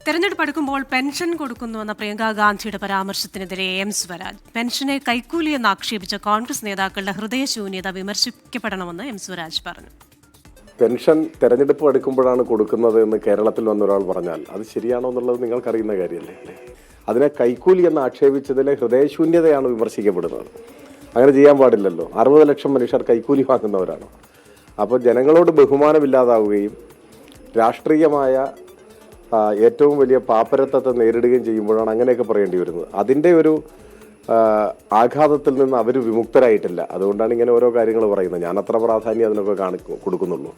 തെരഞ്ഞെടുപ്പ് അടുക്കുമ്പോൾ പെൻഷൻ കൊടുക്കുന്നുവെന്ന പ്രിയങ്ക ഗാന്ധിയുടെ പരാമർശത്തിനെതിരെ എം സ്വരാജ്. പെൻഷനെ കൈക്കൂലിയെന്ന് ആക്ഷേപിച്ച കോൺഗ്രസ് നേതാക്കളുടെ ഹൃദയശൂന്യത വിമർശിക്കപ്പെടണമെന്ന് എം സ്വരാജ് പറഞ്ഞു. പെൻഷൻ തെരഞ്ഞെടുപ്പ് അടുക്കുമ്പോഴാണ് കൊടുക്കുന്നത് എന്ന് കേരളത്തിൽ വന്ന ഒരാൾ പറഞ്ഞാൽ അത് ശരിയാണോ എന്നുള്ളത് നിങ്ങൾക്കറിയുന്ന കാര്യമല്ലേ? അതിനെ കൈക്കൂലി എന്ന് ആക്ഷേപിച്ചതിലെ ഹൃദയശൂന്യതയാണ് വിമർശിക്കപ്പെടുന്നത്. അങ്ങനെ ചെയ്യാൻ പാടില്ലല്ലോ. 60 ലക്ഷം മനുഷ്യർ കൈക്കൂലി വാങ്ങുന്നവരാണ്. അപ്പോൾ ജനങ്ങളോട് ബഹുമാനമില്ലാതാവുകയും രാഷ്ട്രീയമായ ഏറ്റവും വലിയ പാപ്പരത്വത്തെ നേരിടുകയും ചെയ്യുമ്പോഴാണ് അങ്ങനെയൊക്കെ പറയേണ്ടി വരുന്നത്. അതിൻ്റെ ഒരു ആഘാതത്തിൽ നിന്ന് അവർ വിമുക്തരായിട്ടില്ല. അതുകൊണ്ടാണ് ഇങ്ങനെ ഓരോ കാര്യങ്ങൾ പറയുന്നത്. ഞാൻ അത്ര പ്രാധാന്യം അതിനൊക്കെ കൊടുക്കുന്നുള്ളൂ.